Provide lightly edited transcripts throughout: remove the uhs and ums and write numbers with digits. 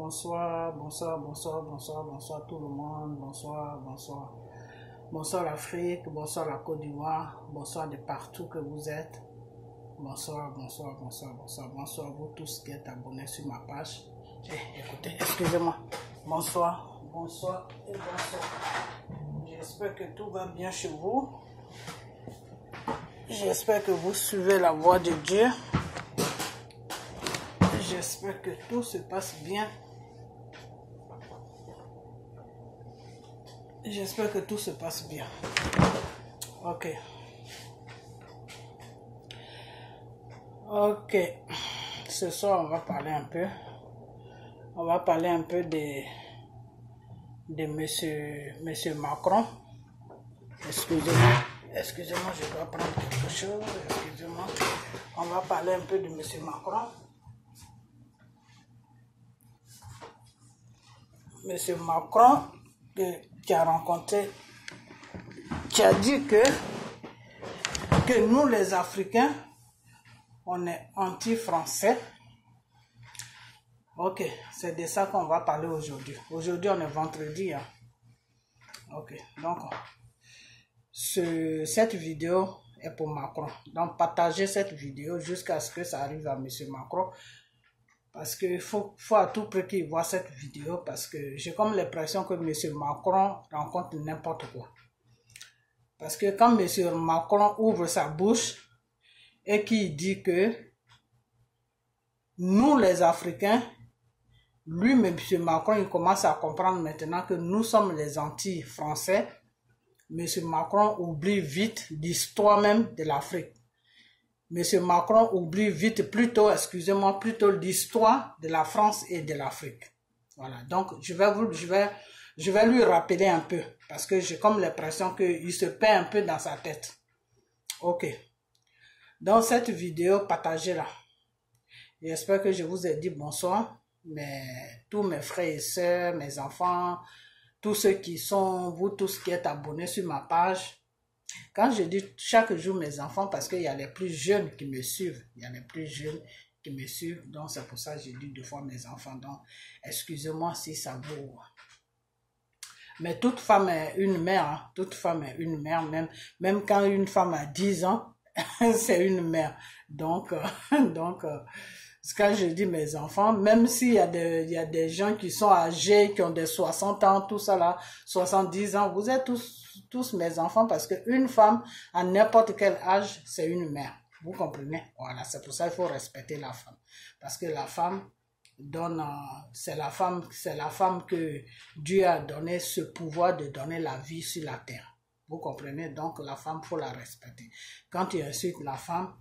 Bonsoir, bonsoir, bonsoir, bonsoir, bonsoir tout le monde, bonsoir, bonsoir. Bonsoir l'Afrique, bonsoir la Côte d'Ivoire, bonsoir de partout que vous êtes. Bonsoir, bonsoir, bonsoir, bonsoir, bonsoir à vous tous qui êtes abonnés sur ma page. Écoutez, excusez-moi. Bonsoir, bonsoir et bonsoir. J'espère que tout va bien chez vous. J'espère que vous suivez la voie de Dieu. J'espère que tout se passe bien. J'espère que tout se passe bien. Ok. Ok. Ce soir, on va parler un peu. On va parler un peu de monsieur Macron. Excusez-moi. Excusez-moi, je dois prendre quelque chose. Excusez-moi. On va parler un peu de monsieur Macron. Monsieur Macron, qui a rencontré, qui a dit que nous les Africains, on est anti-français. Ok, c'est de ça qu'on va parler aujourd'hui. Aujourd'hui, on est vendredi. Hein. Ok, donc, cette vidéo est pour Macron. Donc, partagez cette vidéo jusqu'à ce que ça arrive à monsieur Macron. Parce qu'il faut à tout prix qu'il voit cette vidéo parce que j'ai comme l'impression que M. Macron rencontre n'importe quoi. Parce que quand M. Macron ouvre sa bouche et qu'il dit que nous les Africains, lui, M. Macron, il commence à comprendre maintenant que nous sommes les anti-français. M. Macron oublie vite l'histoire même de l'Afrique. M. Macron oublie vite plutôt l'histoire de la France et de l'Afrique. Voilà, donc je vais lui rappeler un peu, parce que j'ai comme l'impression qu'il se perd un peu dans sa tête. Ok. Dans cette vidéo, partagez-la. J'espère que je vous ai dit bonsoir, mais tous mes frères et sœurs, mes enfants, tous ceux qui sont, vous tous qui êtes abonnés sur ma page. Quand je dis chaque jour mes enfants, parce qu'il y a les plus jeunes qui me suivent, donc c'est pour ça que j'ai dit 2 fois mes enfants, donc excusez-moi si ça vous... Mais toute femme est une mère, hein. Toute femme est une mère, même quand une femme a 10 ans, c'est une mère, donc quand je dis mes enfants, même s'il y a des gens qui sont âgés, qui ont des 60 ans, tout ça là, 70 ans, vous êtes tous mes enfants parce qu'une femme, à n'importe quel âge, c'est une mère. Vous comprenez? Voilà, c'est pour ça qu'il faut respecter la femme. Parce que la femme donne, c'est la femme que Dieu a donné ce pouvoir de donner la vie sur la terre. Vous comprenez? Donc la femme, il faut la respecter. Quand tu insultes la femme,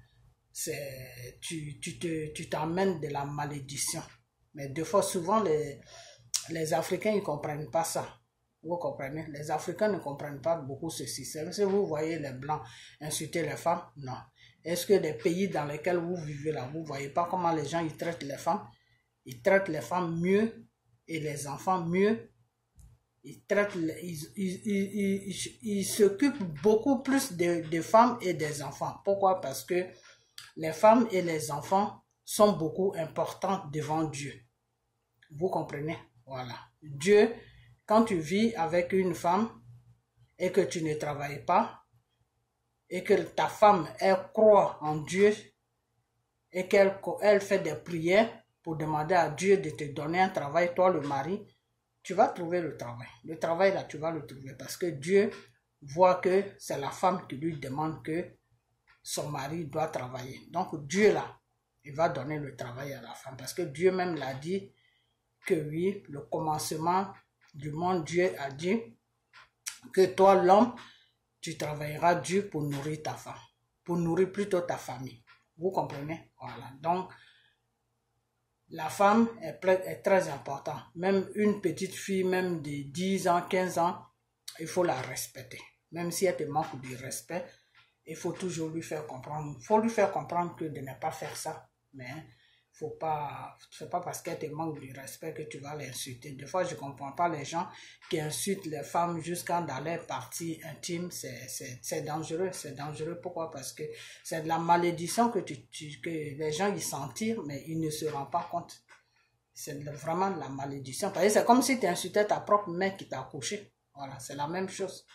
tu t'emmènes de la malédiction. Mais des fois, souvent, les Africains, ils comprennent pas ça. Vous comprenez? Les Africains ne comprennent pas beaucoup ceci. Si vous voyez les Blancs insulter les femmes, non. Est-ce que les pays dans lesquels vous vivez là, vous voyez pas comment les gens ils traitent les femmes? Ils traitent les femmes mieux et les enfants mieux. Ils s'occupent beaucoup plus des femmes et des enfants. Pourquoi? Parce que les femmes et les enfants sont beaucoup importants devant Dieu. Vous comprenez? Voilà. Dieu, quand tu vis avec une femme et que tu ne travailles pas, et que ta femme, elle croit en Dieu, et qu'elle fait des prières pour demander à Dieu de te donner un travail, toi le mari, tu vas trouver le travail. Le travail là, tu vas le trouver parce que Dieu voit que c'est la femme qui lui demande que son mari doit travailler. Donc Dieu là, il va donner le travail à la femme parce que Dieu même l'a dit que oui, le commencement du monde, Dieu a dit que toi l'homme, tu travailleras dur pour nourrir ta femme, pour nourrir plutôt ta famille. Vous comprenez? Voilà. Donc la femme est très importante. Même une petite fille, même de 10 ans, 15 ans, il faut la respecter. Même si elle te manque de respect, il faut toujours lui faire comprendre. Il faut lui faire comprendre que de ne pas faire ça. Mais c'est pas parce qu'elle te manque de respect que tu vas l'insulter. Des fois, je ne comprends pas les gens qui insultent les femmes jusqu'à dans leurs parties intimes. C'est dangereux. C'est dangereux. Pourquoi? Parce que c'est de la malédiction que les gens y sentent, mais ils ne se rendent pas compte. C'est vraiment la malédiction. Parce que c'est comme si tu insultais ta propre mère qui t'a accouché. Voilà, c'est la même chose.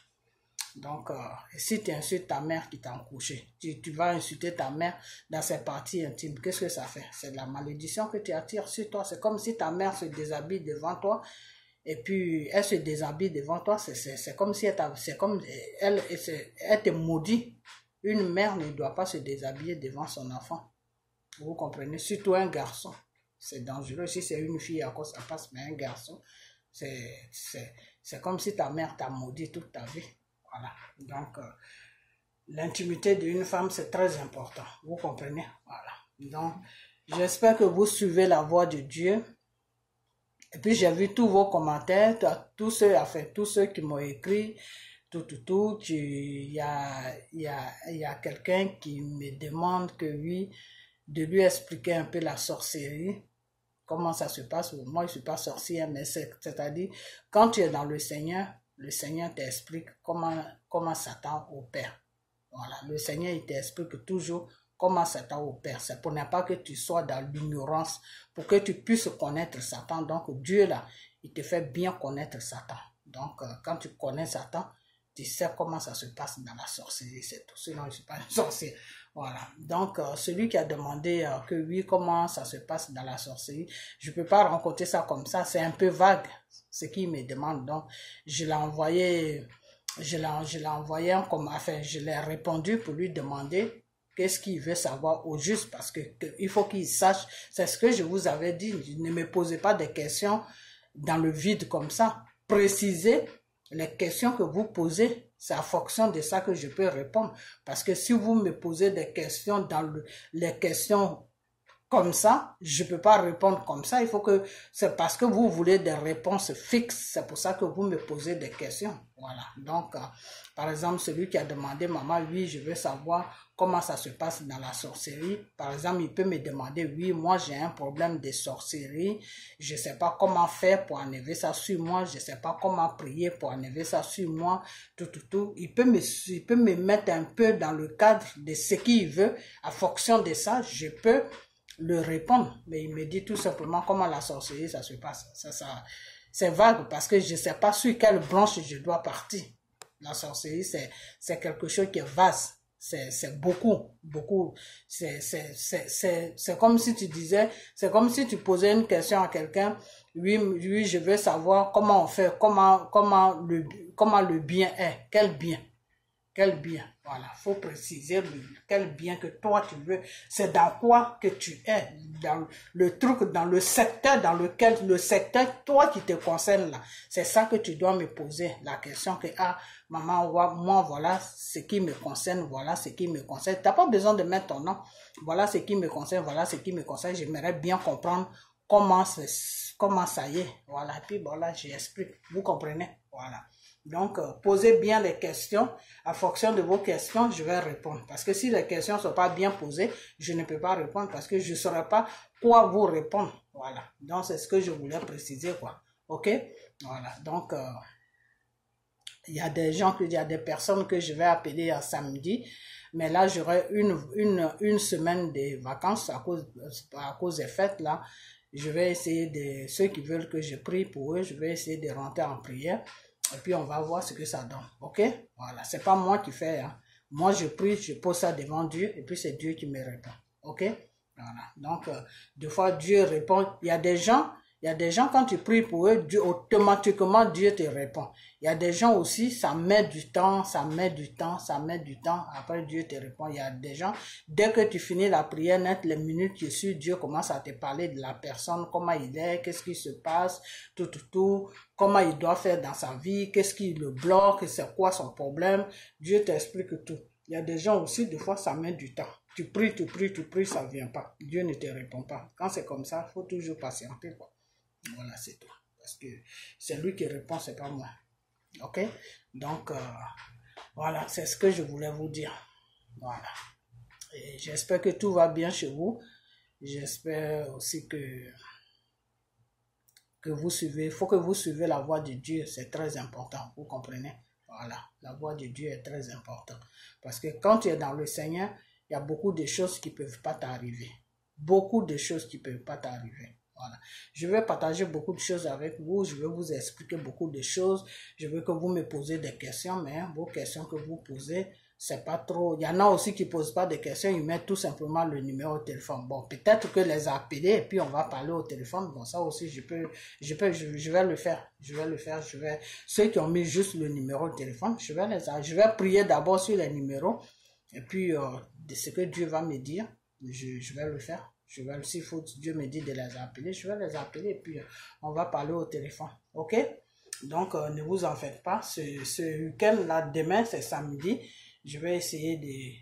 Donc, si tu insultes ta mère qui t'a accouché, tu vas insulter ta mère dans ses parties intimes. Qu'est-ce que ça fait? C'est de la malédiction que tu attires sur toi. C'est comme si ta mère se déshabille devant toi. Et puis, elle se déshabille devant toi. C'est comme si elle te maudit. Une mère ne doit pas se déshabiller devant son enfant. Vous comprenez? Surtout un garçon. C'est dangereux. Si c'est une fille, à quoi ça passe? Mais un garçon, c'est comme si ta mère t'a maudit toute ta vie. Voilà. Donc, l'intimité d'une femme, c'est très important. Vous comprenez? Voilà. Donc, j'espère que vous suivez la voie de Dieu. Et puis, j'ai vu tous vos commentaires, tous ceux qui m'ont écrit, il y a quelqu'un qui me demande que oui, de lui expliquer un peu la sorcellerie, comment ça se passe. Moi, je ne suis pas sorcière, mais c'est-à-dire, quand tu es dans le Seigneur t'explique comment Satan opère. Voilà, le Seigneur, il t'explique toujours comment Satan opère. C'est pour ne pas que tu sois dans l'ignorance, pour que tu puisses connaître Satan. Donc, Dieu, là, il te fait bien connaître Satan. Donc, quand tu connais Satan, tu sais comment ça se passe dans la sorcellerie, c'est tout. Sinon, je ne suis pas une sorcière. Voilà. Donc, celui qui a demandé que oui, comment ça se passe dans la sorcellerie, je ne peux pas rencontrer ça comme ça. C'est un peu vague, ce qu'il me demande. Donc, je l'ai envoyé je l'ai répondu pour lui demander qu'est-ce qu'il veut savoir au juste, parce que il faut qu'il sache. C'est ce que je vous avais dit. Ne me posez pas des questions dans le vide comme ça. Précisez les questions que vous posez, c'est en fonction de ça que je peux répondre. Parce que si vous me posez des questions les questions comme ça, je ne peux pas répondre comme ça. Il faut que, c'est parce que vous voulez des réponses fixes. C'est pour ça que vous me posez des questions. Voilà. Donc, par exemple, celui qui a demandé, maman, oui, je veux savoir comment ça se passe dans la sorcellerie. Par exemple, il peut me demander, oui, moi, j'ai un problème de sorcellerie. Je ne sais pas comment faire pour enlever ça sur moi. Je ne sais pas comment prier pour enlever ça sur moi. Tout. Il peut me mettre un peu dans le cadre de ce qu'il veut. En fonction de ça, je peux le répondre, mais il me dit tout simplement comment la sorcellerie ça se passe. Ça c'est vague parce que je ne sais pas sur quelle branche je dois partir. La sorcellerie c'est quelque chose qui est vaste, c'est beaucoup. C'est comme si tu disais, c'est comme si tu posais une question à quelqu'un. Oui, je veux savoir comment on fait, comment le bien est, quel bien. Quel bien, voilà, faut préciser quel bien que toi tu veux, c'est dans quoi que tu es, dans le truc, dans le secteur toi qui te concerne là, c'est ça que tu dois me poser, la question que, maman, moi voilà ce qui me concerne, t'as pas besoin de mettre ton nom, voilà ce qui me concerne, j'aimerais bien comprendre comment ça y est, voilà, puis voilà, j'explique, vous comprenez, voilà. Donc, posez bien les questions. En fonction de vos questions, je vais répondre. Parce que si les questions ne sont pas bien posées, je ne peux pas répondre parce que je ne saurais pas quoi vous répondre. Voilà. Donc, c'est ce que je voulais préciser, quoi. OK? Voilà. Donc, il y a des personnes que je vais appeler à samedi. Mais là, j'aurai une semaine de vacances à cause des fêtes, là. Je vais essayer ceux qui veulent que je prie pour eux, je vais essayer de rentrer en prière. Et puis, on va voir ce que ça donne. OK? Voilà. C'est pas moi qui fais. Hein. Moi, je prie, je pose ça devant Dieu. Et puis, c'est Dieu qui me répond. OK? Voilà. Donc, des fois, Dieu répond. Il y a des gens, quand tu pries pour eux, automatiquement, Dieu te répond. Il y a des gens aussi, ça met du temps. Après, Dieu te répond. Il y a des gens, dès que tu finis la prière, net, les minutes qui suivent, Dieu commence à te parler de la personne, comment il est, qu'est-ce qui se passe, tout, comment il doit faire dans sa vie, qu'est-ce qui le bloque, c'est quoi son problème. Dieu t'explique tout. Il y a des gens aussi, des fois, ça met du temps. Tu pries, ça ne vient pas. Dieu ne te répond pas. Quand c'est comme ça, il faut toujours patienter, quoi. Voilà, c'est tout. Parce que c'est lui qui répond, c'est pas moi. OK? Donc, voilà, c'est ce que je voulais vous dire. Voilà. Et j'espère que tout va bien chez vous. J'espère aussi que vous suivez. Il faut que vous suivez la voie de Dieu. C'est très important. Vous comprenez? Voilà. La voie de Dieu est très importante. Parce que quand tu es dans le Seigneur, il y a beaucoup de choses qui ne peuvent pas t'arriver. Beaucoup de choses qui ne peuvent pas t'arriver. Voilà. Je vais partager beaucoup de choses avec vous. Je vais vous expliquer beaucoup de choses. Je veux que vous me posez des questions, mais vos questions que vous posez, c'est pas trop. Il y en a aussi qui posent pas de questions. Ils mettent tout simplement le numéro de téléphone. Bon, peut-être que les appeler et puis on va parler au téléphone. Bon, ça aussi, je vais le faire. Ceux qui ont mis juste le numéro de téléphone, je vais prier d'abord sur les numéros. Et puis, de ce que Dieu va me dire, je vais le faire. S'il faut, Dieu me dit de les appeler, je vais les appeler et puis on va parler au téléphone. Ok? Donc, ne vous en faites pas. Ce week-end-là, demain, c'est samedi. Je vais essayer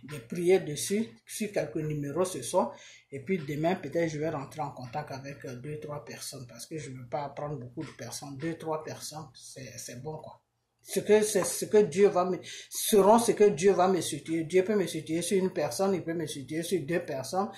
de prier dessus, sur quelques numéros ce soir. Et puis demain, peut-être, je vais rentrer en contact avec 2-3 personnes parce que je ne veux pas prendre beaucoup de personnes. 2-3 personnes, c'est bon, quoi. Ce que Dieu va me, seront ce que Dieu va me situer. Dieu peut me situer sur une personne, il peut me situer sur 2 personnes.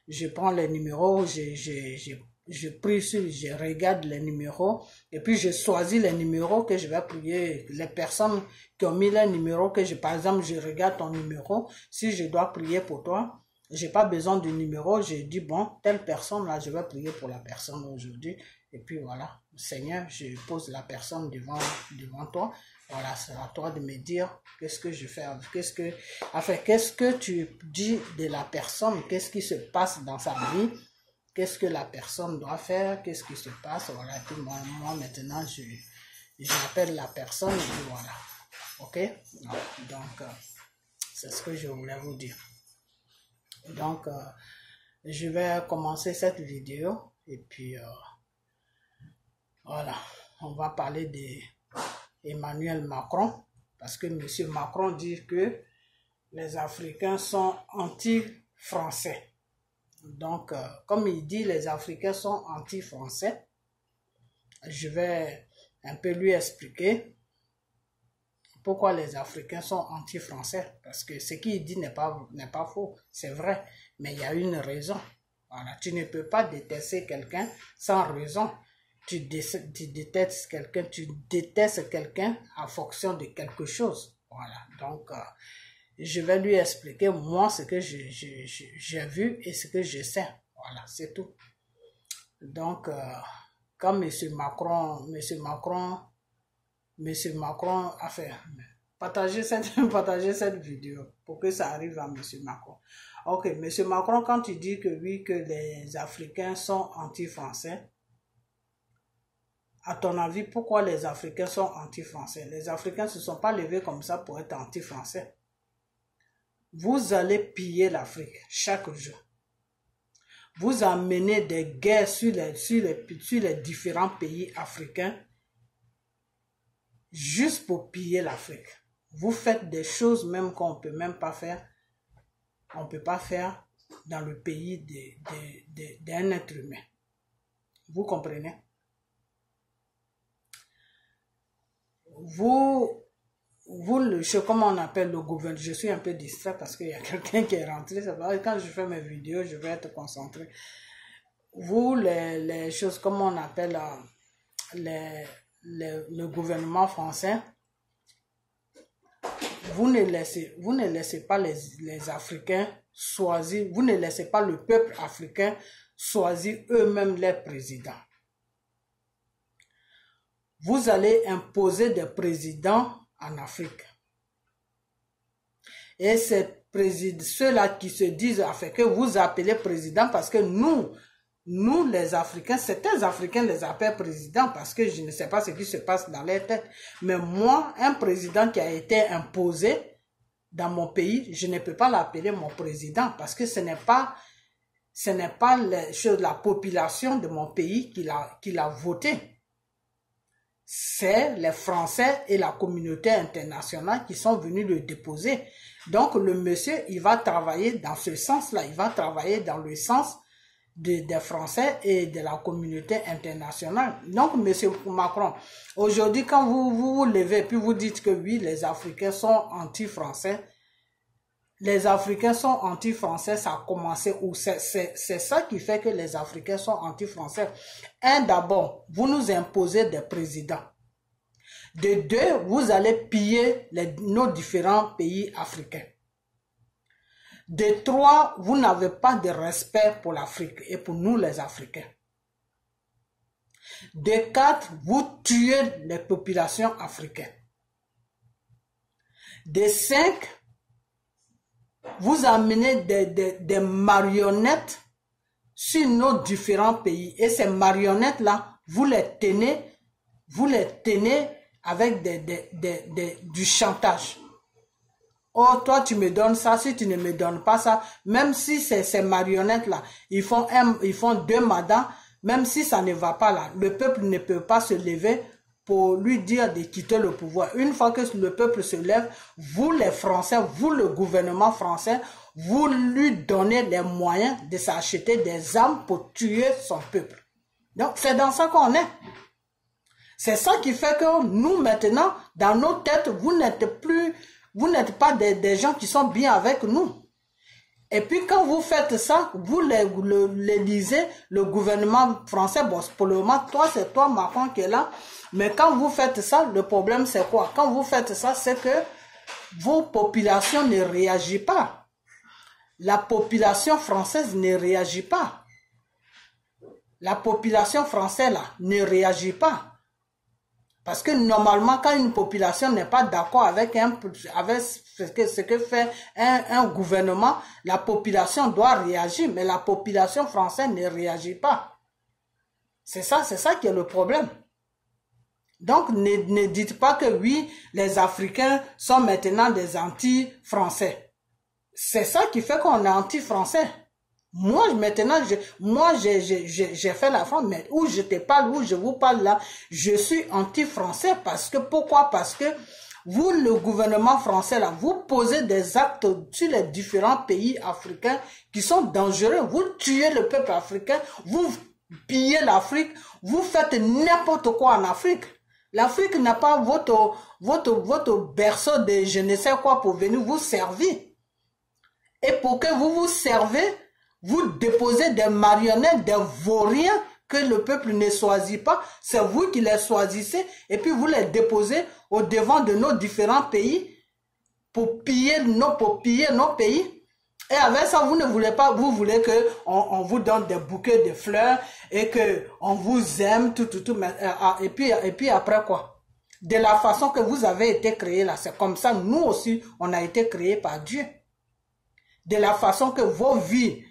Je prends les numéros, je prie sur, je regarde les numéros et puis je choisis les numéros que je vais prier. Les personnes qui ont mis les numéros par exemple, je regarde ton numéro. Si je dois prier pour toi, j'ai pas besoin du numéro. Je dis bon, telle personne là, je vais prier pour la personne aujourd'hui. Et puis voilà, Seigneur, je pose la personne devant toi. Voilà, c'est à toi de me dire qu'est-ce que je fais, qu'est-ce que tu dis de la personne, qu'est-ce qui se passe dans sa vie, qu'est-ce que la personne doit faire, qu'est-ce qui se passe. Voilà, et puis moi maintenant, j'appelle la personne et puis voilà. Ok? Donc, c'est ce que je voulais vous dire. Donc, je vais commencer cette vidéo et puis voilà, on va parler d'Emmanuel Macron parce que M. Macron dit que les Africains sont anti-français. Donc, comme il dit les Africains sont anti-français, je vais un peu lui expliquer pourquoi les Africains sont anti-français. Parce que ce qu'il dit n'est pas faux, c'est vrai, mais il y a une raison. Voilà. Tu ne peux pas détester quelqu'un sans raison. Tu détestes quelqu'un en fonction de quelque chose. Voilà. Donc, je vais lui expliquer moi ce que j'ai vu et ce que je sais. Voilà, c'est tout. Donc, quand M. Macron a fait partager cette vidéo pour que ça arrive à M. Macron. Ok, M. Macron, quand tu dis que oui, que les Africains sont anti-français, à ton avis, pourquoi les Africains sont anti-français? Les Africains ne se sont pas levés comme ça pour être anti-français. Vous allez piller l'Afrique chaque jour. Vous amenez des guerres sur les différents pays africains juste pour piller l'Afrique. Vous faites des choses même qu'on ne peut même pas faire. On ne peut pas faire dans le pays d'un être humain. Vous comprenez? Comment on appelle le gouvernement? Je suis un peu distrait parce qu'il y a quelqu'un qui est rentré. Quand je fais mes vidéos, je vais être concentré. Vous, les choses, comment on appelle le gouvernement français, vous ne laissez pas les Africains choisir, vous ne laissez pas le peuple africain choisir eux-mêmes leurs présidents. Vous allez imposer des présidents en Afrique. Et ceux-là qui se disent que vous appelez président parce que nous les Africains, certains Africains les appellent président parce que je ne sais pas ce qui se passe dans leur tête. Mais moi, un président qui a été imposé dans mon pays, je ne peux pas l'appeler mon président parce que ce n'est pas la population de mon pays qui l'a voté. C'est les Français et la communauté internationale qui sont venus le déposer. Donc, le monsieur, il va travailler dans ce sens-là. Il va travailler dans le sens des Français et de la communauté internationale. Donc, monsieur Macron, aujourd'hui, quand vous levez puis vous dites que oui, les Africains sont anti-français, les Africains sont anti-français, ça a commencé où? C'est ça qui fait que les Africains sont anti-français. D'abord, vous nous imposez des présidents. De deux, vous allez piller nos différents pays africains. De trois, vous n'avez pas de respect pour l'Afrique et pour nous les Africains. De 4, vous tuez les populations africaines. De 5, vous amenez des marionnettes sur nos différents pays. Et ces marionnettes-là, vous les tenez avec du chantage. Oh, toi, tu me donnes ça, si tu ne me donnes pas ça, même si ces marionnettes-là, ils font 2 mandats, même si ça ne va pas là, le peuple ne peut pas se lever pour lui dire de quitter le pouvoir. Une fois que le peuple se lève, vous les Français, vous le gouvernement français, vous lui donnez les moyens de s'acheter des armes pour tuer son peuple. Donc, c'est dans ça qu'on est. C'est ça qui fait que nous, maintenant, dans nos têtes, vous n'êtes pas des gens qui sont bien avec nous. Et puis quand vous faites ça, vous les lisez, le gouvernement français, bon, pour le moment, c'est toi Macron qui est là, mais quand vous faites ça, le problème c'est quoi? Quand vous faites ça, c'est que vos populations ne réagissent pas. La population française ne réagit pas. La population française là, ne réagit pas. Parce que normalement, quand une population n'est pas d'accord avec ce que fait un gouvernement, la population doit réagir, mais la population française ne réagit pas. C'est ça qui est le problème. Donc, ne dites pas que oui, les Africains sont maintenant des anti-français. C'est ça qui fait qu'on est anti-français. Moi, maintenant, j'ai fait la France, mais où je te parle, où je vous parle là, je suis anti-français parce que, pourquoi? Parce que vous, le gouvernement français là, vous posez des actes sur les différents pays africains qui sont dangereux. Vous tuez le peuple africain, vous pillez l'Afrique, vous faites n'importe quoi en Afrique. L'Afrique n'a pas votre berceau de je ne sais quoi pour venir vous servir. Et pour que vous vous servez, vous déposez des marionnettes, des vauriens que le peuple ne choisit pas. C'est vous qui les choisissez et puis vous les déposez au devant de nos différents pays pour piller nos pays. Et avec ça, vous ne voulez pas, vous voulez que on vous donne des bouquets de fleurs et que on vous aime, tout. Et puis après quoi? De la façon que vous avez été créé là, c'est comme ça, nous aussi, on a été créés par Dieu. De la façon que vos vies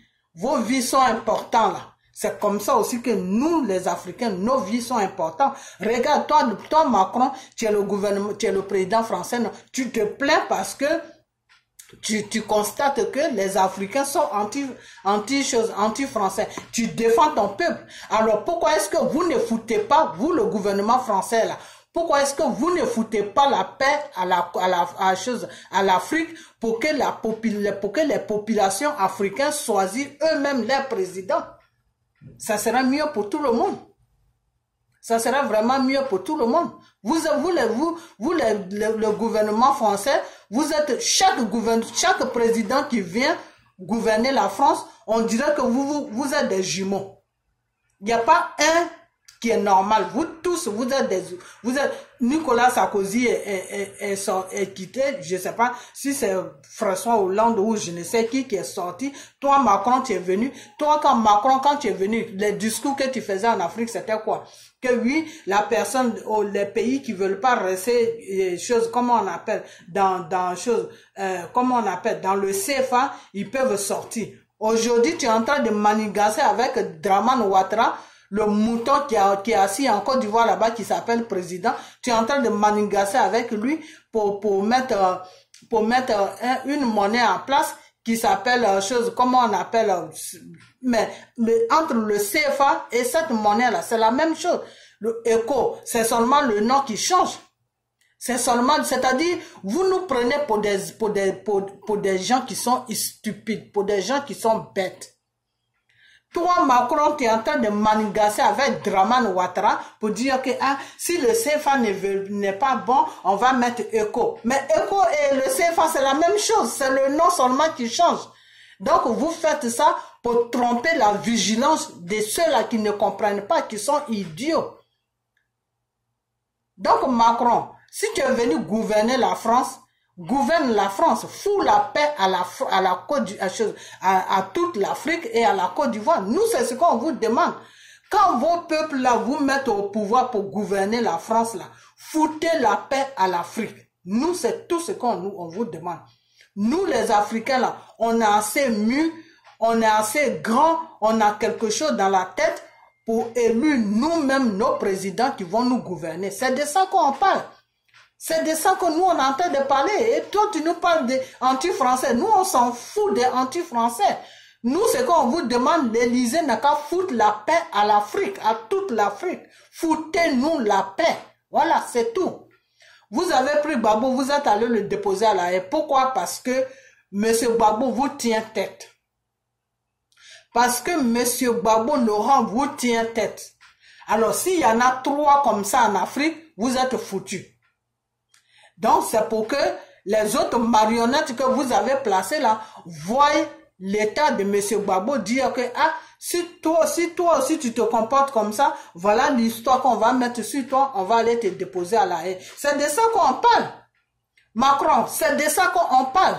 sont importantes là. C'est comme ça aussi que nous, les Africains, nos vies sont importantes. Regarde, toi Macron, tu es le gouvernement, tu es le président français, non? Tu te plains parce que tu constates que les Africains sont anti-français. Tu défends ton peuple. Alors pourquoi est-ce que vous ne foutez pas, vous le gouvernement français là, pourquoi est-ce que vous ne foutez pas la paix à l'Afrique pour que les populations africaines choisissent eux-mêmes leurs présidents? Ça sera mieux pour tout le monde. Ça sera vraiment mieux pour tout le monde. Le gouvernement français, vous êtes chaque président qui vient gouverner la France, on dirait que vous êtes des jumeaux. Il n'y a pas un qui est normal. Vous tous, vous êtes Nicolas Sarkozy est quitté, je ne sais pas si c'est François Hollande ou je ne sais qui est sorti. Toi, Macron, tu es venu. Toi, quand tu es venu, les discours que tu faisais en Afrique, c'était quoi? Que oui, les pays qui veulent pas rester, comment on appelle, dans le CFA, ils peuvent sortir. Aujourd'hui, tu es en train de manigancer avec Dramane Ouattara, le mouton qui est assis en Côte d'Ivoire là-bas, qui s'appelle président. Tu es en train de manigancer avec lui pour mettre une monnaie en place qui s'appelle comment on appelle, mais entre le CFA et cette monnaie-là, c'est la même chose. Le ECO, c'est seulement le nom qui change. C'est-à-dire, vous nous prenez pour des gens qui sont stupides, pour des gens qui sont bêtes. Toi, Macron, tu es en train de manigancer avec Dramane Ouattara pour dire que si le CFA n'est pas bon, on va mettre ECO. Mais ECO et le CFA, c'est la même chose. C'est le nom seulement qui change. Donc, vous faites ça pour tromper la vigilance de ceux-là qui ne comprennent pas, qui sont idiots. Donc, Macron, si tu es venu gouverner la France, gouverne la France, fous la paix à toute l'Afrique et à la Côte d'Ivoire. Nous, c'est ce qu'on vous demande. Quand vos peuples là vous mettent au pouvoir pour gouverner la France là, foutez la paix à l'Afrique. Nous, c'est tout ce qu'on vous demande. Nous, les Africains là, on est assez mûrs, on est assez grands, on a quelque chose dans la tête pour élire nous-mêmes nos présidents qui vont nous gouverner. C'est de ça qu'on parle. C'est de ça que nous, on est en train de parler. Et toi, tu nous parles des anti-français. Nous, on s'en fout des anti-français. Nous, ce qu'on vous demande, l'Élysée n'a qu'à foutre la paix à l'Afrique, à toute l'Afrique. Foutez-nous la paix. Voilà, c'est tout. Vous avez pris Gbagbo, vous êtes allé le déposer à la haie. Pourquoi? Parce que M. Gbagbo vous tient tête. Parce que M. Gbagbo Laurent vous tient tête. Alors, s'il y en a 3 comme ça en Afrique, vous êtes foutus. Donc, c'est pour que les autres marionnettes que vous avez placées là voient l'état de M. Gbagbo dire que si toi aussi tu te comportes comme ça, voilà l'histoire qu'on va mettre sur toi, on va aller te déposer à la haie. C'est de ça qu'on parle. Macron, c'est de ça qu'on parle.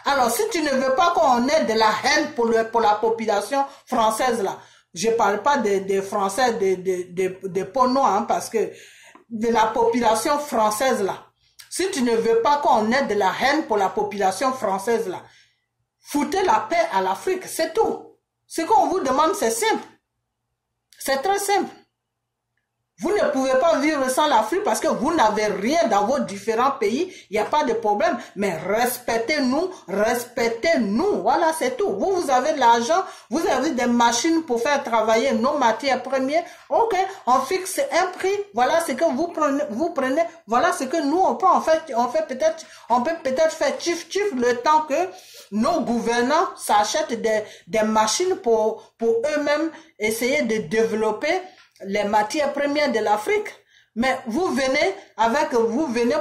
Alors, si tu ne veux pas qu'on ait de la haine pour la population française là, je parle pas des Français, des Pono, hein, parce que de la population française là, si tu ne veux pas qu'on ait de la haine pour la population française là, foutez la paix à l'Afrique, c'est tout. Ce qu'on vous demande, c'est simple. C'est très simple. Vous ne pouvez pas vivre sans l'Afrique parce que vous n'avez rien dans vos différents pays. Il n'y a pas de problème. Mais respectez-nous, respectez-nous. Voilà, c'est tout. Vous avez de l'argent, vous avez des machines pour faire travailler nos matières premières. Ok, on fixe un prix. Voilà ce que vous prenez. Voilà ce que nous, on peut on peut peut-être faire tchif le temps que nos gouvernants s'achètent des machines pour eux-mêmes essayer de développer les matières premières de l'Afrique. Mais vous venez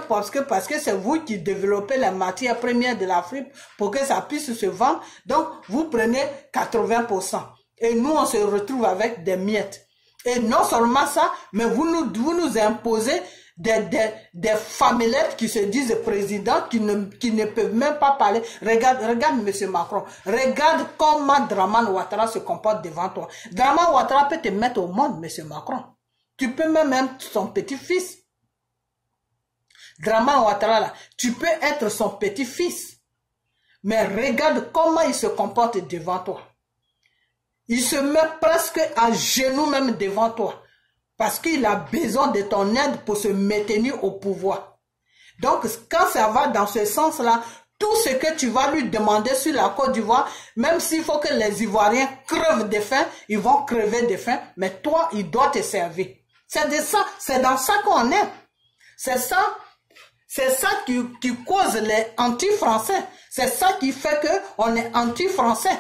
parce que c'est vous qui développez les matières premières de l'Afrique pour que ça puisse se vendre. Donc, vous prenez 80%. Et nous, on se retrouve avec des miettes. Et non seulement ça, mais vous nous imposez des famelettes qui se disent présidents, qui ne peuvent même pas parler. Regarde M. Macron. Regarde comment Dramane Ouattara se comporte devant toi. Dramane Ouattara peut te mettre au monde, M. Macron. Tu peux même être son petit-fils. Dramane Ouattara, là, tu peux être son petit-fils. Mais regarde comment il se comporte devant toi. Il se met presque à genoux même devant toi. Parce qu'il a besoin de ton aide pour se maintenir au pouvoir. Donc, quand ça va dans ce sens-là, tout ce que tu vas lui demander sur la Côte d'Ivoire, même s'il faut que les Ivoiriens crevent de faim, ils vont crever de faim, mais toi, il doit te servir. C'est de ça, c'est dans ça qu'on est. C'est ça qui cause les anti-français. C'est ça qui fait qu'on est anti-français.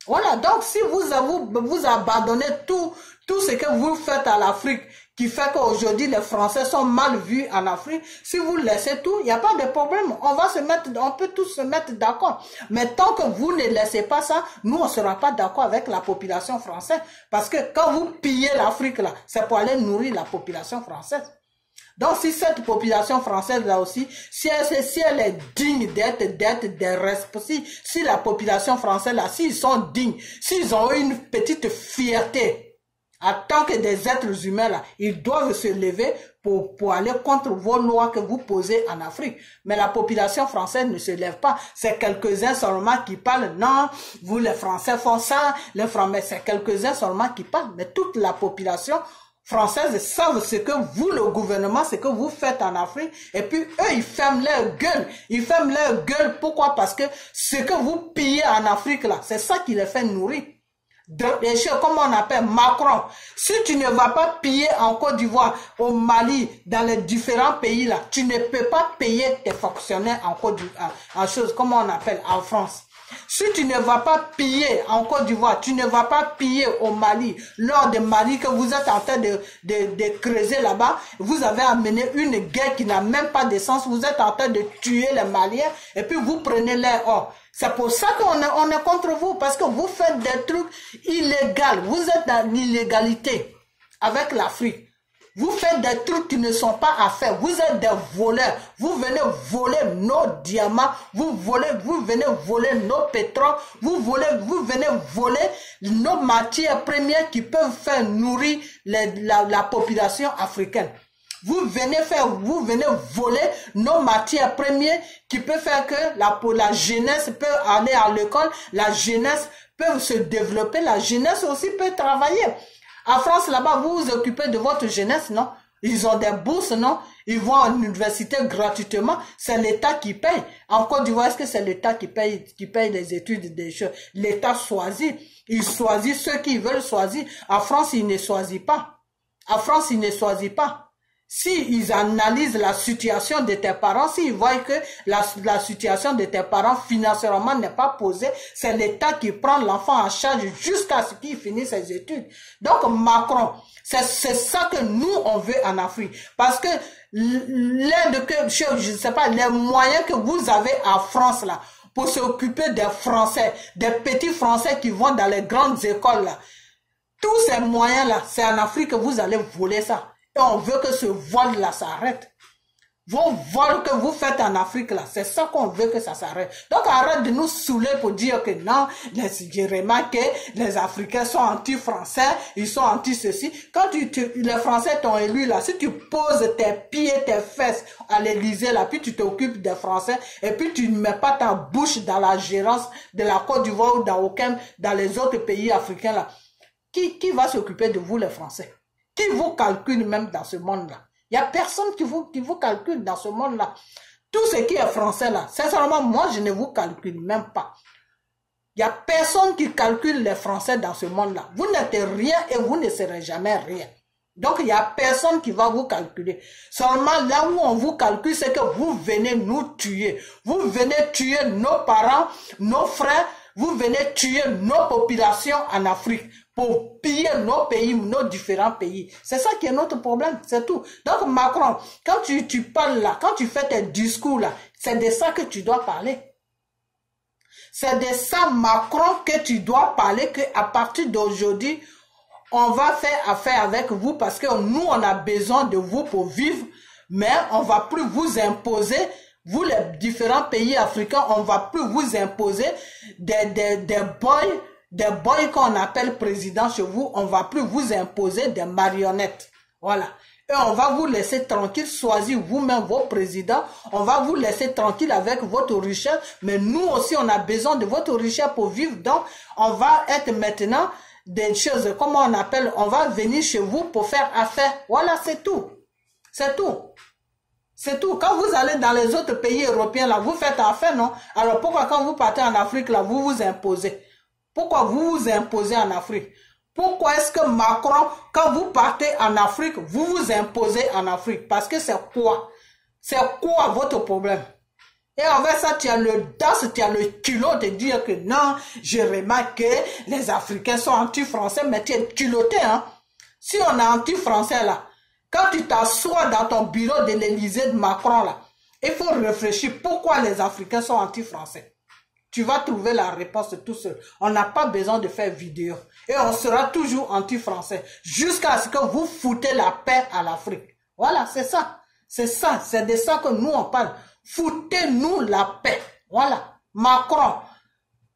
Voilà, donc si vous abandonnez tout ce que vous faites à l'Afrique, qui fait qu'aujourd'hui les Français sont mal vus en Afrique, si vous laissez tout, il n'y a pas de problème. On peut tous se mettre d'accord. Mais tant que vous ne laissez pas ça, nous on ne sera pas d'accord avec la population française. Parce que quand vous pillez l'Afrique là, c'est pour aller nourrir la population française. Donc, si cette population française-là aussi, si elle est digne d'être des responsables, si la population française-là, s'ils sont dignes, s'ils ont une petite fierté, en tant que des êtres humains, là, ils doivent se lever pour aller contre vos lois que vous posez en Afrique. Mais la population française ne se lève pas. C'est quelques-uns seulement qui parlent. Non, vous les Français font ça, mais c'est quelques-uns seulement qui parlent. Mais toute la population françaises savent ce que vous, le gouvernement, ce que vous faites en Afrique. Et puis, eux, ils ferment leur gueule. Ils ferment leur gueule. Pourquoi? Parce que ce que vous pillez en Afrique, là, c'est ça qui les fait nourrir. Comment on appelle Macron. Si tu ne vas pas piller en Côte d'Ivoire, au Mali, dans les différents pays, là, tu ne peux pas payer tes fonctionnaires en Côte d'Ivoire, en chose, comment on appelle, en France. Si tu ne vas pas piller en Côte d'Ivoire, tu ne vas pas piller au Mali, lors de Mali que vous êtes en train de creuser là-bas, vous avez amené une guerre qui n'a même pas de sens, vous êtes en train de tuer les Maliens et puis vous prenez l'air or. C'est pour ça qu'on est contre vous, parce que vous faites des trucs illégaux, vous êtes dans l'illégalité avec l'Afrique. Vous faites des trucs qui ne sont pas à faire. Vous êtes des voleurs. Vous venez voler nos diamants. Vous venez voler nos pétroles. Vous venez voler nos matières premières qui peuvent faire nourrir la population africaine. Vous venez voler nos matières premières qui peuvent faire que la jeunesse peut aller à l'école, la jeunesse peut se développer, la jeunesse aussi peut travailler. En France, là-bas, vous vous occupez de votre jeunesse, non? Ils ont des bourses, non? Ils vont à l'université gratuitement. C'est l'État qui paye. En Côte d'Ivoire, est-ce que c'est l'État qui paye les études des choses? L'État choisit. Il choisit ceux qui veulent choisir. En France, il ne choisit pas. En France, il ne choisit pas. S'ils analysent la situation de tes parents, s'ils voient que la situation de tes parents financièrement n'est pas posée, c'est l'État qui prend l'enfant en charge jusqu'à ce qu'il finisse ses études. Donc Macron, c'est ça que nous on veut en Afrique. Parce que je ne sais pas, les moyens que vous avez en France là, pour s'occuper des Français, des petits Français qui vont dans les grandes écoles là, tous ces moyens là, c'est en Afrique que vous allez voler ça. Et on veut que ce vol-là s'arrête. Vos vols que vous faites en Afrique, là, c'est ça qu'on veut que ça s'arrête. Donc arrête de nous saouler pour dire que non, j'ai remarqué, les Africains sont anti-français, ils sont anti-ceci. Quand les Français t'ont élu, là, si tu poses tes pieds, tes fesses à l'Élysée, là, puis tu t'occupes des Français, et puis tu ne mets pas ta bouche dans la gérance de la Côte d'Ivoire ou dans les autres pays africains, là, qui va s'occuper de vous, les Français? Qui vous calcule même dans ce monde-là? Il n'y a personne qui vous calcule dans ce monde-là. Tout ce qui est français là, sincèrement, moi, je ne vous calcule même pas. Il n'y a personne qui calcule les Français dans ce monde-là. Vous n'êtes rien et vous ne serez jamais rien. Donc, il n'y a personne qui va vous calculer. Seulement, là où on vous calcule, c'est que vous venez nous tuer. Vous venez tuer nos parents, nos frères, vous venez tuer nos populations en Afrique pour piller nos pays, nos différents pays. C'est ça qui est notre problème, c'est tout. Donc Macron, quand tu parles là, quand tu fais tes discours là, c'est de ça que tu dois parler. C'est de ça, Macron, que tu dois parler, qu'à partir d'aujourd'hui, on va faire affaire avec vous parce que nous, on a besoin de vous pour vivre, mais on va plus vous imposer. Vous, les différents pays africains, on va plus vous imposer des boys qu'on appelle présidents chez vous. On va plus vous imposer des marionnettes. Voilà. Et on va vous laisser tranquille, choisir vous-même vos présidents. On va vous laisser tranquille avec votre richesse. Mais nous aussi, on a besoin de votre richesse pour vivre. Donc, on va être maintenant des choses, comment on appelle, on va venir chez vous pour faire affaire. Voilà, c'est tout. C'est tout. C'est tout. Quand vous allez dans les autres pays européens, là, vous faites affaire, non? Alors pourquoi quand vous partez en Afrique, là, vous vous imposez? Pourquoi vous vous imposez en Afrique? Pourquoi est-ce que Macron, quand vous partez en Afrique, vous vous imposez en Afrique? Parce que c'est quoi? C'est quoi votre problème? Et avec ça, tu as l'audace, tu as le culot de dire que non, je remarque que les Africains sont anti-français, mais tu es culotté, hein? Si on est anti-français, là, quand tu t'assois dans ton bureau de l'Élysée de Macron, là, il faut réfléchir pourquoi les Africains sont anti-français. Tu vas trouver la réponse tout seul. On n'a pas besoin de faire vidéo. Et on sera toujours anti-français. Jusqu'à ce que vous foutez la paix à l'Afrique. Voilà, c'est ça. C'est ça. C'est de ça que nous on parle. Foutez-nous la paix. Voilà. Macron.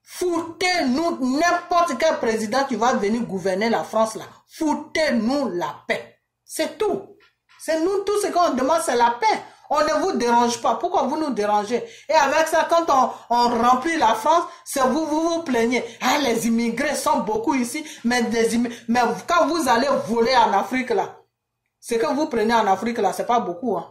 Foutez-nous n'importe quel président qui va venir gouverner la France là. Foutez-nous la paix. C'est tout. C'est nous, tout ce qu'on demande, c'est la paix. On ne vous dérange pas. Pourquoi vous nous dérangez? Et avec ça, quand on remplit la France, c'est vous plaignez. Ah, les immigrés sont beaucoup ici, mais quand vous allez voler en Afrique, là, ce que vous prenez en Afrique, là, c'est pas beaucoup, hein.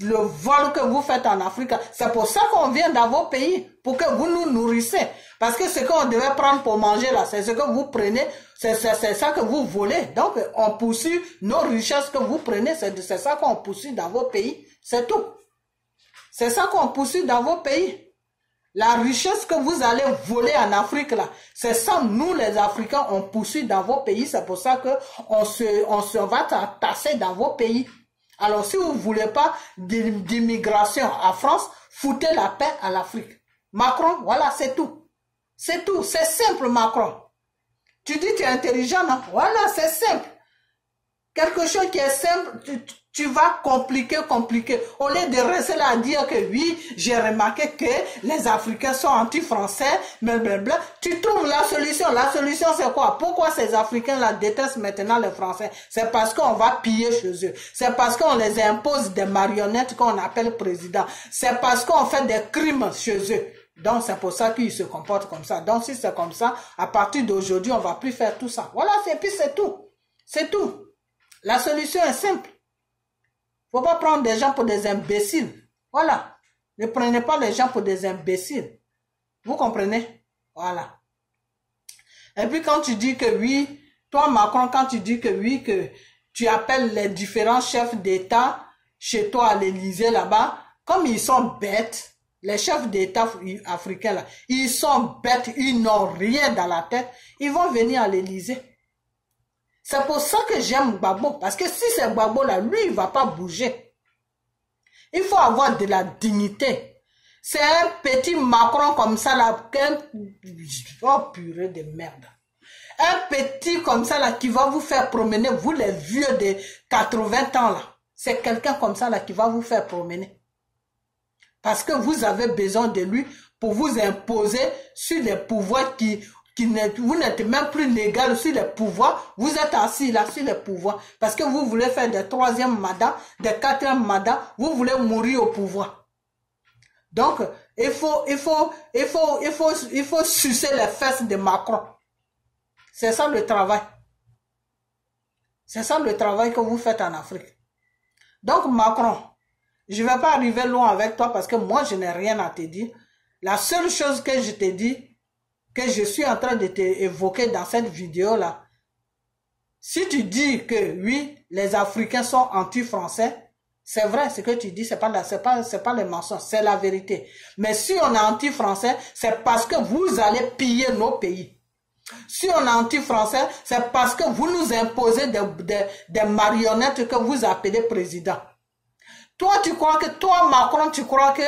Le vol que vous faites en Afrique, c'est pour ça qu'on vient dans vos pays, pour que vous nous nourrissez. Parce que ce qu'on devait prendre pour manger là, c'est ce que vous prenez, c'est ça que vous volez. Donc on poursuit nos richesses que vous prenez, c'est ça qu'on poursuit dans vos pays, c'est tout. C'est ça qu'on poursuit dans vos pays. La richesse que vous allez voler en Afrique là, c'est ça nous les Africains on poursuit dans vos pays, c'est pour ça que on se va tasser dans vos pays. Alors, si vous ne voulez pas d'immigration à France, foutez la paix à l'Afrique. Macron, voilà, c'est tout. C'est tout. C'est simple, Macron. Tu dis que tu es intelligent, non? Voilà, c'est simple. Quelque chose qui est simple, tu vas compliquer. Au lieu de rester là à dire que oui, j'ai remarqué que les Africains sont anti-français, blablabla. Tu trouves la solution. La solution, c'est quoi? Pourquoi ces Africains-là détestent maintenant les Français? C'est parce qu'on va piller chez eux. C'est parce qu'on les impose des marionnettes qu'on appelle présidents. C'est parce qu'on fait des crimes chez eux. Donc, c'est pour ça qu'ils se comportent comme ça. Donc, si c'est comme ça, à partir d'aujourd'hui, on va plus faire tout ça. Voilà, puis c'est tout. C'est tout. La solution est simple. Faut pas prendre des gens pour des imbéciles. Voilà. Ne prenez pas les gens pour des imbéciles. Vous comprenez? Voilà. Et puis quand tu dis que oui, toi Macron, quand tu dis que oui, que tu appelles les différents chefs d'État chez toi à l'Élysée là-bas, comme ils sont bêtes, les chefs d'État africains là, ils sont bêtes, ils n'ont rien dans la tête, ils vont venir à l'Élysée. C'est pour ça que j'aime Gbagbo. Parce que si c'est Gbagbo là, lui, il ne va pas bouger. Il faut avoir de la dignité. C'est un petit Macron comme ça là. Oh purée de merde. Un petit comme ça là qui va vous faire promener, vous les vieux de 80 ans là. C'est quelqu'un comme ça là qui va vous faire promener. Parce que vous avez besoin de lui pour vous imposer sur les pouvoirs vous n'êtes même plus légal sur les pouvoirs, vous êtes assis là sur les pouvoirs, parce que vous voulez faire des troisième mandats, des quatrième mandats, vous voulez mourir au pouvoir. Donc, il faut sucer les fesses de Macron. C'est ça le travail. C'est ça le travail que vous faites en Afrique. Donc, Macron, je ne vais pas arriver loin avec toi parce que moi, je n'ai rien à te dire. La seule chose que je te dis, que je suis en train de t'évoquer dans cette vidéo-là, si tu dis que oui, les Africains sont anti-français, c'est vrai, ce que tu dis, c'est pas les mensonges, c'est la vérité. Mais si on est anti-français, c'est parce que vous allez piller nos pays. Si on est anti-français, c'est parce que vous nous imposez des marionnettes que vous appelez président. Toi, Macron, tu crois que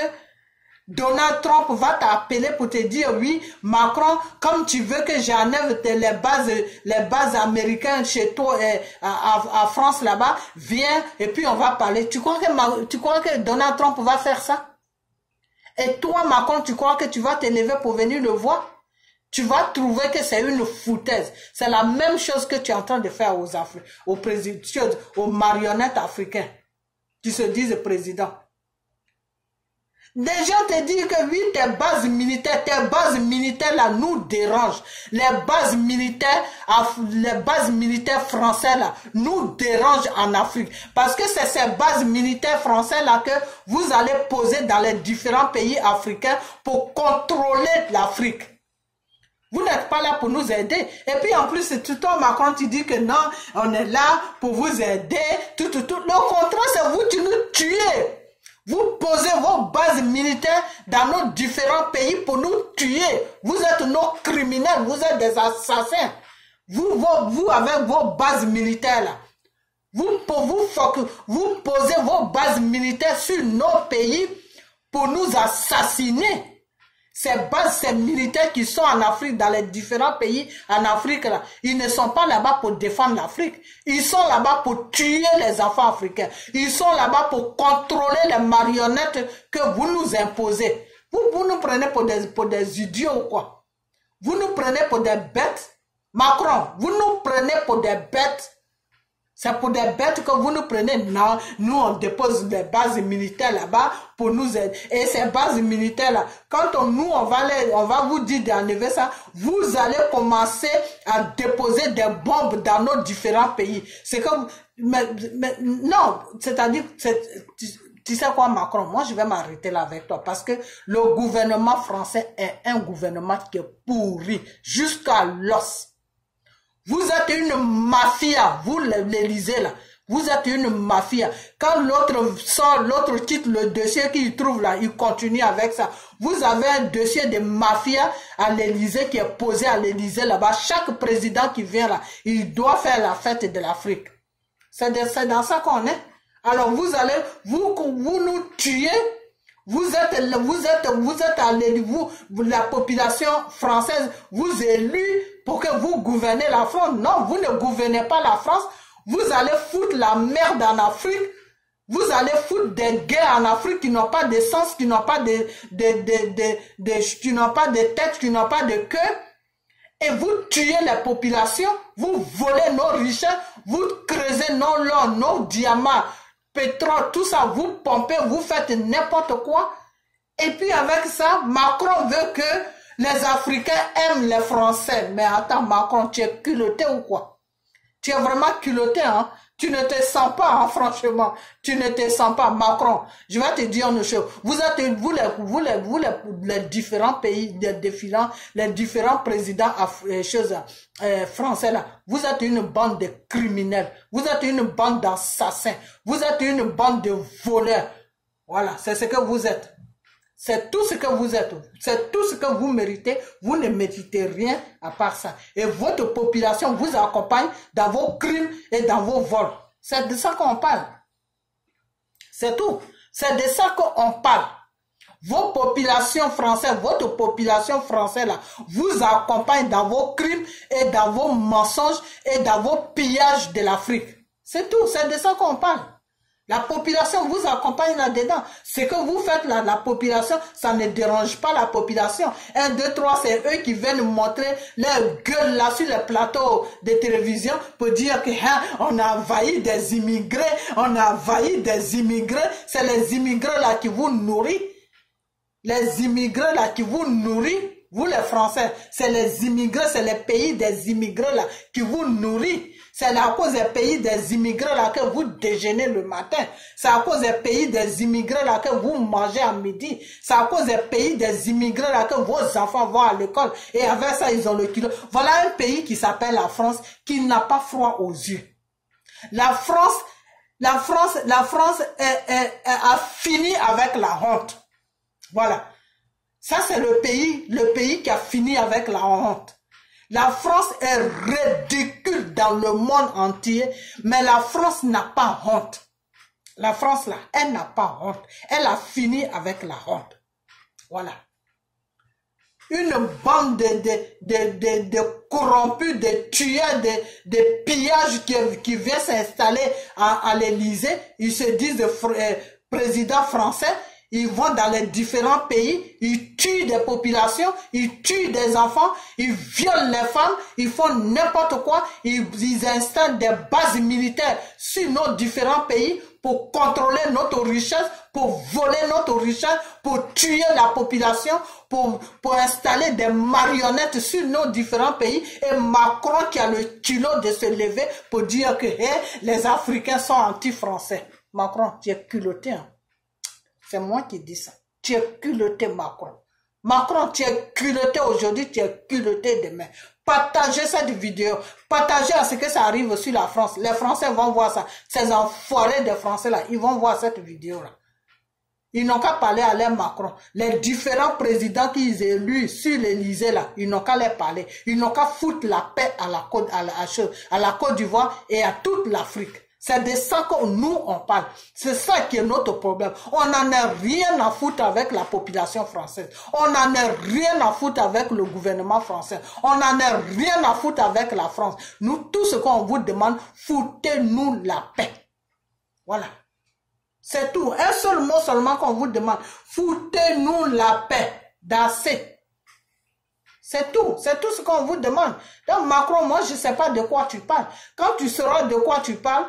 Donald Trump va t'appeler pour te dire oui, Macron, comme tu veux que j'enlève les bases américaines chez toi à France là-bas, viens et puis on va parler. Tu crois que Donald Trump va faire ça? Et toi, Macron, tu crois que tu vas t'élever pour venir le voir? Tu vas trouver que c'est une foutaise. C'est la même chose que tu es en train de faire aux marionnettes africains qui se disent président. Des gens te disent que oui, tes bases militaires là nous dérangent. Les bases militaires françaises là nous dérangent en Afrique. Parce que c'est ces bases militaires françaises là que vous allez poser dans les différents pays africains pour contrôler l'Afrique. Vous n'êtes pas là pour nous aider. Et puis en plus, toi Macron, tu dis que non, on est là pour vous aider. Tout. Le contraire, c'est vous qui nous tuez. Vous posez vos bases militaires dans nos différents pays pour nous tuer. Vous êtes nos criminels, vous êtes des assassins. Vous avec vos bases militaires là. Vous posez vos bases militaires sur nos pays pour nous assassiner. Ces militaires qui sont en Afrique, dans les différents pays en Afrique, là, ils ne sont pas là-bas pour défendre l'Afrique. Ils sont là-bas pour tuer les enfants africains. Ils sont là-bas pour contrôler les marionnettes que vous nous imposez. Vous nous prenez pour des idiots ou quoi? Vous nous prenez pour des bêtes? Macron, vous nous prenez pour des bêtes? C'est pour des bêtes que vous nous prenez. Non, nous on dépose des bases militaires là-bas pour nous aider. Et ces bases militaires là, quand on va vous dire d'enlever ça, vous allez commencer à déposer des bombes dans nos différents pays. C'est comme, mais non, c'est-à-dire, tu sais quoi Macron, moi je vais m'arrêter là avec toi parce que le gouvernement français est un gouvernement qui est pourri jusqu'à l'os. Vous êtes une mafia, vous l'Élysée là, vous êtes une mafia. Quand l'autre sort, l'autre quitte le dossier qu'il trouve là, il continue avec ça. Vous avez un dossier de mafia à l'Élysée qui est posé à l'Élysée là-bas. Chaque président qui vient là, il doit faire la fête de l'Afrique. C'est dans ça qu'on est. Alors vous allez, vous nous tuez. Vous êtes à l'Élysée, la population française vous élue pour que vous gouvernez la France. Non, vous ne gouvernez pas la France. Vous allez foutre la merde en Afrique. Vous allez foutre des guerres en Afrique qui n'ont pas de sens, qui n'ont pas qui n'ont pas de tête, qui n'ont pas de cœur. Et vous tuez les populations, vous volez nos richesses, vous creusez nos l'or, nos diamants, pétrole, tout ça, vous pompez, vous faites n'importe quoi. Et puis avec ça, Macron veut que les Africains aiment les Français. Mais attends, Macron, tu es culotté ou quoi? Tu es vraiment culotté, hein? Tu ne te sens pas, hein, franchement. Tu ne te sens pas, Macron. Je vais te dire une chose. Vous êtes, les différents pays, les différents présidents français là. Vous êtes une bande de criminels. Vous êtes une bande d'assassins. Vous êtes une bande de voleurs. Voilà, c'est ce que vous êtes. C'est tout ce que vous êtes. C'est tout ce que vous méritez. Vous ne méritez rien à part ça. Et votre population vous accompagne dans vos crimes et dans vos vols. C'est de ça qu'on parle. C'est tout. C'est de ça qu'on parle. Vos populations françaises, votre population française là, vous accompagne dans vos crimes et dans vos mensonges et dans vos pillages de l'Afrique. C'est tout. C'est de ça qu'on parle. La population vous accompagne là-dedans. Ce que vous faites là, la population, ça ne dérange pas la population. 1, 2, 3, c'est eux qui viennent montrer leur gueule là sur les plateaux de télévision pour dire que hein, on a envahi des immigrés, on a envahi des immigrés. C'est les immigrés là qui vous nourrissent. Les immigrés là qui vous nourrissent. Vous les Français, c'est les immigrés, c'est les pays des immigrés là qui vous nourrissent. C'est à cause des pays des immigrés là que vous déjeunez le matin. C'est à cause des pays des immigrés là que vous mangez à midi. C'est à cause des pays des immigrés là que vos enfants vont à l'école. Et avec ça, ils ont le kilo. Voilà un pays qui s'appelle la France, qui n'a pas froid aux yeux. La France a fini avec la honte. Voilà. Ça, c'est le pays qui a fini avec la honte. La France est ridicule dans le monde entier, mais la France n'a pas honte. La France, là, elle n'a pas honte. Elle a fini avec la honte. Voilà. Une bande de corrompus, de tueurs, de pillages qui vient s'installer à l'Élysée. Ils se disent président français. Ils vont dans les différents pays, ils tuent des populations, ils tuent des enfants, ils violent les femmes, ils font n'importe quoi, ils installent des bases militaires sur nos différents pays pour contrôler notre richesse, pour voler notre richesse, pour tuer la population, pour installer des marionnettes sur nos différents pays. Et Macron qui a le culot de se lever pour dire que les Africains sont anti-français. Macron, tu es culotté, hein? C'est moi qui dis ça. Tu es culotté, Macron. Macron, tu es culotté aujourd'hui, tu es culotté demain. Partagez cette vidéo. Partagez à ce que ça arrive sur la France. Les Français vont voir ça. Ces enfoirés des Français là, ils vont voir cette vidéo là. Ils n'ont qu'à parler à leur Macron. Les différents présidents qu'ils ont élus sur l'Élysée là, ils n'ont qu'à les parler. Ils n'ont qu'à foutre la paix à la Côte d'Ivoire et à toute l'Afrique. C'est de ça que nous, on parle. C'est ça qui est notre problème. On n'en a rien à foutre avec la population française. On n'en a rien à foutre avec le gouvernement français. On n'en a rien à foutre avec la France. Nous, tout ce qu'on vous demande, foutez-nous la paix. Voilà. C'est tout. Un seul mot seulement qu'on vous demande. Foutez-nous la paix. D'assez. C'est tout. C'est tout ce qu'on vous demande. Donc, Macron, moi, je ne sais pas de quoi tu parles. Quand tu sauras de quoi tu parles,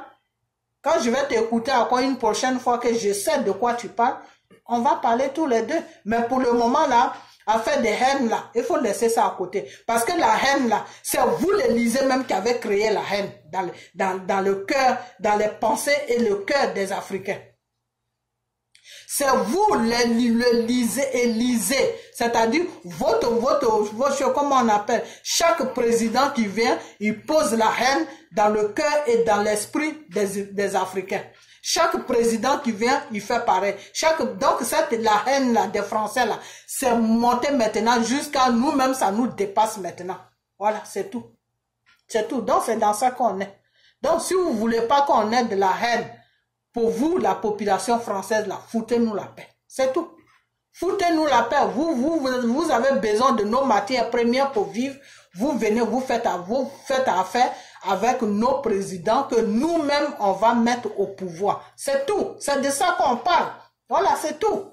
quand je vais t'écouter encore une prochaine fois que je sais de quoi tu parles, on va parler tous les deux. Mais pour le moment là, à faire des haines là, il faut laisser ça à côté. Parce que la haine là, c'est vous l'Élysée même qui avez créé la haine dans le cœur, dans les pensées et le cœur des Africains. C'est vous l'Élysée, c'est-à-dire comment on appelle, chaque président qui vient, il pose la haine dans le cœur et dans l'esprit des Africains. Chaque président qui vient, il fait pareil. Donc la haine là, des Français là, c'est monté maintenant jusqu'à nous-mêmes, ça nous dépasse maintenant. Voilà, c'est tout. C'est tout. Donc c'est dans ça qu'on est. Donc si vous voulez pas qu'on ait de la haine, pour vous, la population française, là, foutez-nous la paix. C'est tout. Foutez-nous la paix. Vous avez besoin de nos matières premières pour vivre. Vous venez, vous faites affaire avec nos présidents que nous-mêmes, on va mettre au pouvoir. C'est tout. C'est de ça qu'on parle. Voilà, c'est tout.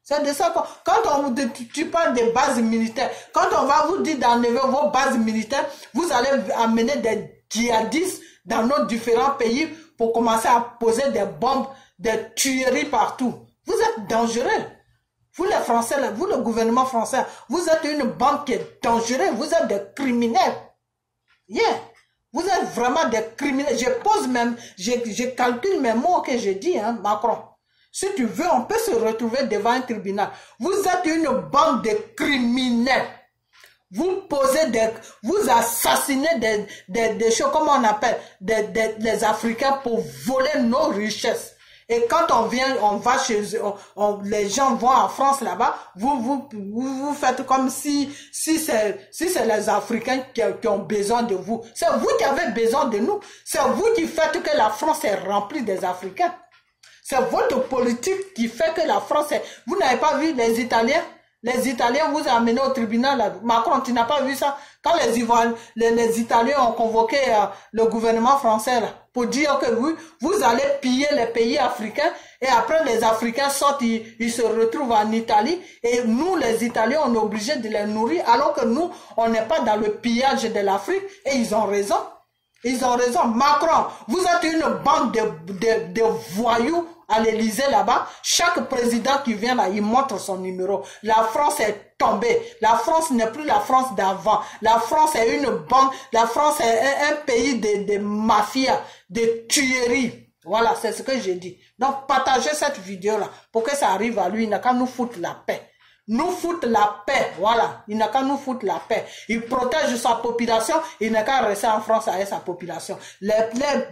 C'est de ça quand tu parles des bases militaires, quand on va vous dire d'enlever vos bases militaires, vous allez amener des djihadistes dans nos différents pays pour commencer à poser des bombes, des tueries partout. Vous êtes dangereux. Vous les Français, là, vous le gouvernement français, vous êtes une bande qui est dangereuse. Vous êtes des criminels. Yeah. Vous êtes vraiment des criminels. Je calcule mes mots que je dis, hein, Macron. Si tu veux, on peut se retrouver devant un tribunal. Vous êtes une bande de criminels. Vous assassinez des choses, comment on appelle, des Africains pour voler nos richesses. Et quand on va chez eux, les gens vont en France là-bas, vous faites comme si c'est les Africains qui ont besoin de vous. C'est vous qui avez besoin de nous. C'est vous qui faites que la France est remplie des Africains. C'est votre politique qui fait que la France est... Vous n'avez pas vu les Italiens? Les Italiens vous amenez au tribunal. Là. Macron, tu n'as pas vu ça? Quand les Italiens ont convoqué le gouvernement français là, pour dire que vous allez piller les pays africains et après les Africains sortent, ils se retrouvent en Italie et nous les Italiens on est obligés de les nourrir alors que nous on n'est pas dans le pillage de l'Afrique et ils ont raison. Ils ont raison. Macron, vous êtes une bande de voyous à l'Élysée là-bas. Chaque président qui vient là, il montre son numéro. La France est tombée. La France n'est plus la France d'avant. La France est une bande. La France est un pays de mafias, de tueries. Voilà, c'est ce que j'ai dit. Donc, partagez cette vidéo-là pour que ça arrive à lui. Il n'a qu'à nous foutre la paix. Nous foutre la paix, voilà. Il n'a qu'à nous foutre la paix. Il protège sa population, il n'a qu'à rester en France avec sa population. Les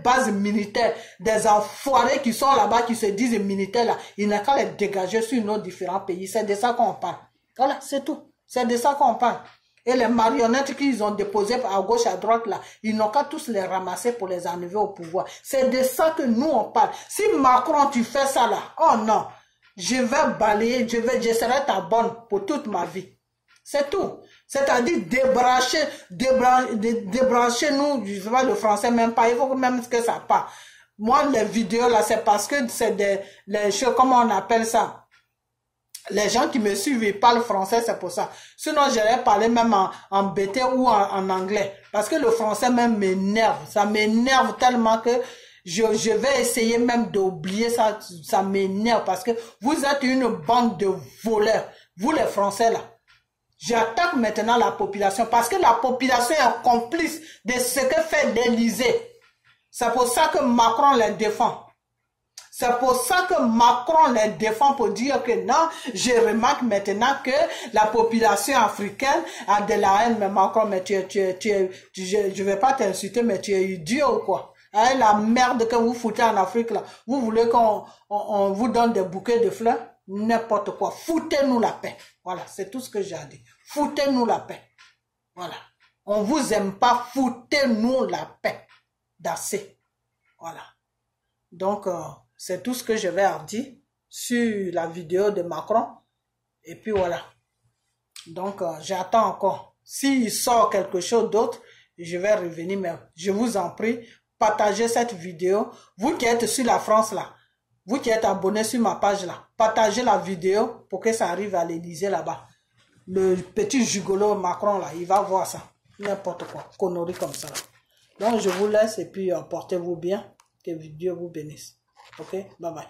bases militaires, des enfoirés qui sont là-bas, qui se disent militaires là, il n'a qu'à les dégager sur nos différents pays. C'est de ça qu'on parle. Voilà, c'est tout. C'est de ça qu'on parle. Et les marionnettes qu'ils ont déposées à gauche, à droite là, ils n'ont qu'à tous les ramasser pour les enlever au pouvoir. C'est de ça que nous on parle. Si Macron, tu fais ça là, oh non. Je vais balayer, je serai ta bonne pour toute ma vie. C'est tout. C'est-à-dire débrancher nous, je sais pas le français même pas, il faut même que ça part. Moi, les vidéos là, c'est parce que c'est les choses, comment on appelle ça? Les gens qui me suivent, ils parlent français, c'est pour ça. Sinon, j'allais parler même en BT ou en anglais. Parce que le français même m'énerve. Ça m'énerve tellement que je vais essayer même d'oublier ça. Ça m'énerve parce que vous êtes une bande de voleurs. Vous les Français là. J'attaque maintenant la population parce que la population est complice de ce que fait l'Élysée. C'est pour ça que Macron les défend. C'est pour ça que Macron les défend pour dire que non, je remarque maintenant que la population africaine a de la haine. Mais Macron, mais je vais pas t'insulter, mais tu es idiot ou quoi? Hein, la merde que vous foutez en Afrique là, vous voulez qu'on vous donne des bouquets de fleurs? N'importe quoi. Foutez-nous la paix. Voilà, c'est tout ce que j'ai à dire. Foutez-nous la paix. Voilà. On vous aime pas, foutez-nous la paix. D'assez. Voilà. Donc, c'est tout ce que je vais en dire sur la vidéo de Macron. Et puis voilà. Donc, j'attends encore. S'il sort quelque chose d'autre, je vais revenir. Mais je vous en prie, partagez cette vidéo. Vous qui êtes sur la France là, vous qui êtes abonné sur ma page là, partagez la vidéo pour que ça arrive à l'Élysée là-bas. Le petit gigolo Macron là, il va voir ça. N'importe quoi. Conneries comme ça. Donc, je vous laisse et puis portez-vous bien. Que Dieu vous bénisse. Ok? Bye bye.